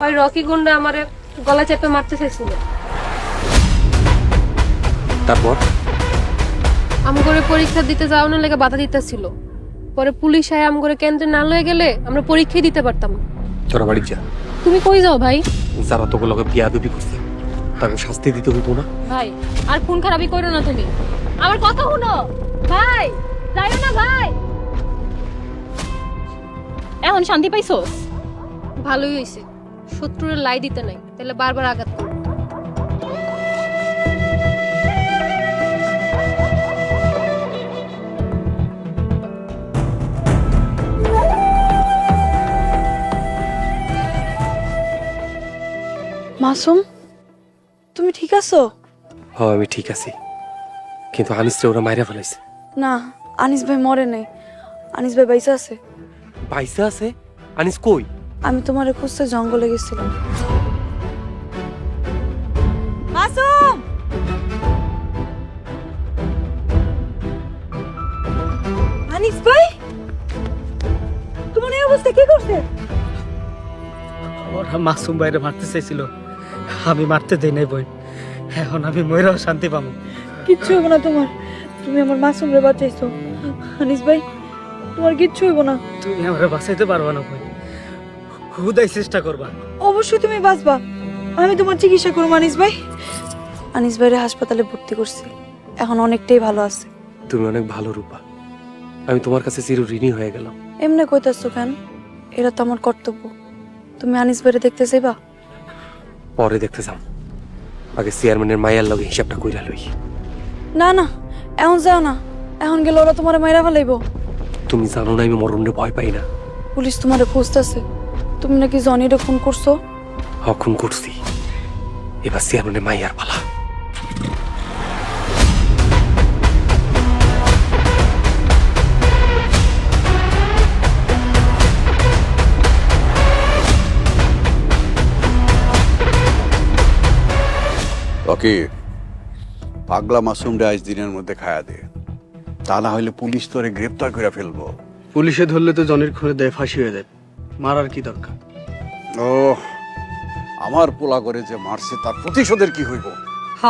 ওই রকি গুন্ডা আমারে গলা চেপে মারতে চাইছিল। তারপর আমগরে পরীক্ষা দিতে যাওয়ানোর লেগে বাধা দিতেছিল। পরে পুলিশ আয় আমগরে কেন্দ্রে না লয়ে গেলে আমরা পরীক্ষাই দিতে পারতাম না। তোরা বাড়ি যা। তুমি কই যাও ভাই? যারা তোগুলোকে বিয়াদবি করছে তাকে শাস্তি দিতে হইতো না? ভাই আর খুন খারাপই করো না তুমি। আমার কথা শুনো ভাই, যাইও না ভাই। এখন শান্তি পাইছোস? ভালোই হইছে, শত্রুরে লাই দিতে নাই, তাহলে বারবার আঘাত করো। মাসুম, তুমি ঠিক আছো? হ্যাঁ আমি ঠিক আছি, কিন্তু আনিসরে ওরা মাইরা ফেলাইছে। না, আনিস ভাই মরে নাই। আনিস ভাই বাইসা আছে। পয়সা আছে? আনিস কই? আমি তোমারে খুঁজতে জঙ্গলে গেছিলাম। মাসুম, আনিস ভাই, তোমার এই অবস্থা কে করছে? ওরা মাসুম বাইরে মারতে চাইছিল, আমি মারতে দেই নাই বোন। এখন আমি মইরাও শান্তি পাবো। কিচ্ছু হইব না তোমার, তুমি আমার মাসুম রে বাঁচাইছো। আনিস ভাই, তোমার কিচ্ছু হইব না। তুমি আমারে বাঁচাইতে পারবা না বোন, হুদাই চেষ্টা করবা। অবশ্যই তুমি বাঁচবা, আমি তোমার চিকিৎসা করবো। আনিস ভাই, আনিস ভাইরে হাসপাতালে ভর্তি করছি, এখন অনেকটাই ভালো আছে। তুমি অনেক ভালো রূপা, আমি তোমার কাছে চিরঋণী হয়ে গেলাম। এমনি কইতাছো কেন? এটা তো আমার কর্তব্য। তুমি আনিস ভাইরে দেখতে চাইবা? পরে দেখতে যাম, আগে চেয়ারম্যানের মায়ের লগে হিসাবটা কইরা লই। না না, এখন যাও না, এখন গেলে ওরা তোমারে মাইরা ফেলাইবো। তুমি জানো না আমি মরণে ভয় পাই না। পুলিশ তোমারে খুঁজতেছে, তুমি নাকি জনিরে ফোন করছো। হকুন করছি, এবার চেয়ারম্যানের মাইয়ার পালা। রকি, পাগলা মাসুমরে আজ দিনের মধ্যে খায়া দে, তা না হইলে পুলিশ তোরে গ্রেপ্তার করে ফেলবো। পুলিশে ধরলে তো জনের খুনে দেয়, ফাঁসি হয়ে দেয়, মারার কি দরকার? ও, আমার পোলা করে যে মারছে তার প্রতিশোধের কি হইব? হ,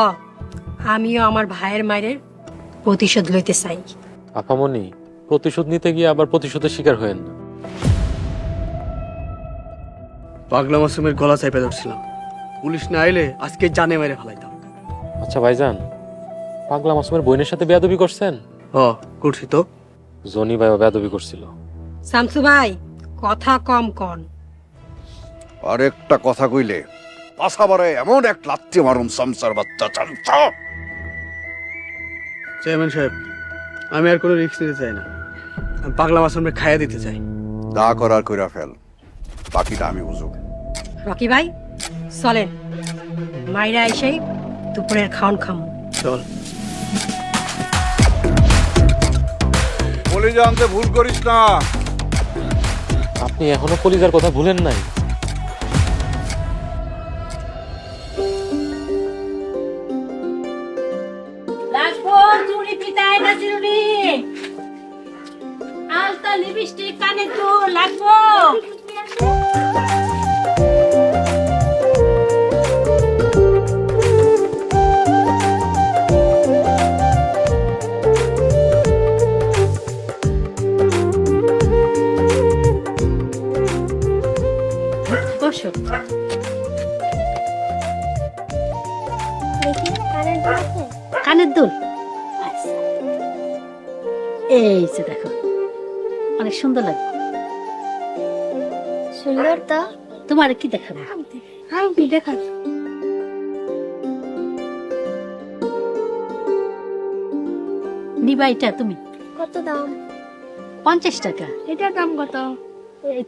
আমিও আমার ভাইয়ের মায়ের প্রতিশোধ লইতে চাই। আপামনি, প্রতিশোধ নিতে গিয়ে আবার প্রতিশোধের শিকার হয়েন না। পাগলা মাসুমের গলা চাইপে ধরছিলাম, পুলিশ না আইলে আজকে জানে মেরে ফেলাইতাম। আচ্ছা ভাইজান, পাগলা মাসুমের বোনের সাথে বেয়াদবি করছেন? করছি তো। জনি ভাইও বেয়াদবি করছিল। শামসু ভাই, কথা কম কন। আর একটা কথা কইলে পাশাবারে এমন এক লাত্তি মারুম সংসার বাচ্চা চালচা। চেয়ারম্যান সাহেব, আমি আর কোনো রিস্ক নিতে চাই না, আমি পাগলা মাসুমরে খাইয়া দিতে চাই। দা করার কইরা ফেল, বাকিটা আমি বুঝুক। রকি ভাই, চলেন, মাইরা এসেই দুপুরের খাওন খামু। চল। বলে জানতে ভুল করিস না। আপনি এখনো কলিজার কথা ভুলেন নাই? লাগবো চুড়ি পিতায় না চুড়ি, আলতা লিপস্টিক কানে তো লাগবো। বসো। কানের দুল, আচ্ছা। এই যে দেখো, অনেক সুন্দর লাগে। সুন্দর তো। তোমার কি দেখাবো? আমি দেখা। নিবা এটা তুমি? কত দাম? 50 টাকা। এটার দাম কত?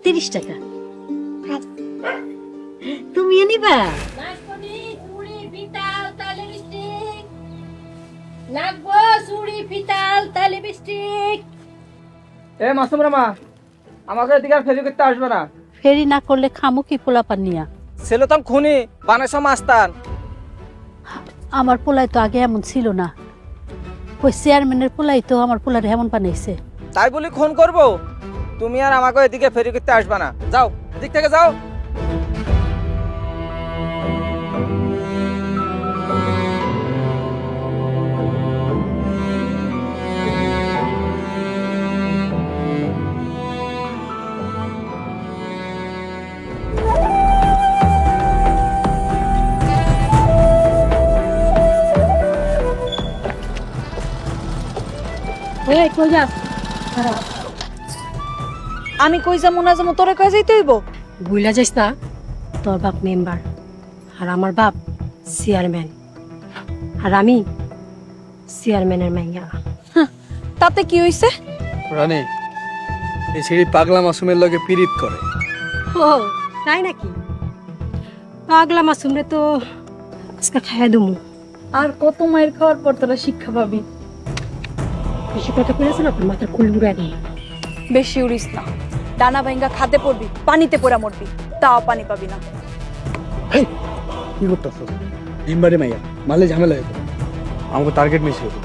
30 টাকা। তুমি নিবা? লাগবো চুড়ি ফিতাল তালে লিপস্টিক। এ মাসুম রামা, আমাকে এদিকে আর ফেরি করতে আসবে না। ফেরি না করলে খামু কি পোলা পানিয়া? ছেলে তো খুনি বানাইছ মাস্তান। আমার পোলাই তো আগে এমন ছিল না, ওই চেয়ারম্যানের পোলাই তো আমার পোলারে এমন বানাইছে। তাই বলি খুন করব? তুমি আর আমাকে এদিকে ফেরি করতে আসবে না, যাও, এদিক থেকে যাও। এই কই যাস? আমি কই যাবো না যাবো তোরে কয়ে যাইতে হইব? বুইলা যাইস না, তোর বাপ মেম্বার আর আমার বাপ চেয়ারম্যান, আর আমি চেয়ারম্যানের মাইয়া। তাতে কি হইছে? রানী এই সিঁড়ি পাগলা মাসুমের লগে পিরিত করে। ও তাই নাকি? পাগলা মাসুম রে তো আজকে খাইয়া দুমু। আর কত মায়ের খাওয়ার পর তোরা শিক্ষা পাবি? বেশি কথা কইছ না, তোর মাথার কুল উড়াই দিই। বেশি উড়িস না, ডানা ভাঙ্গা খাতে পড়বি, পানিতে পড়া মরবি, তাও পানি পাবি না। কি করতেছ? ডিমবাড়ি মাইয়া মারলে ঝামেলা হইব। আমাকে টার্গেট মিস হইব।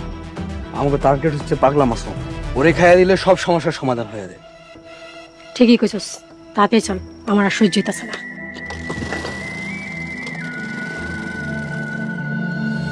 আমাকে টার্গেট হচ্ছে পাগলা মাসুম। ওরে খাইয়া দিলে সব সমস্যার সমাধান হয়ে যায়। ঠিকই কইছস, তাতে চল, আমার আর সহ্য হইতাছে না।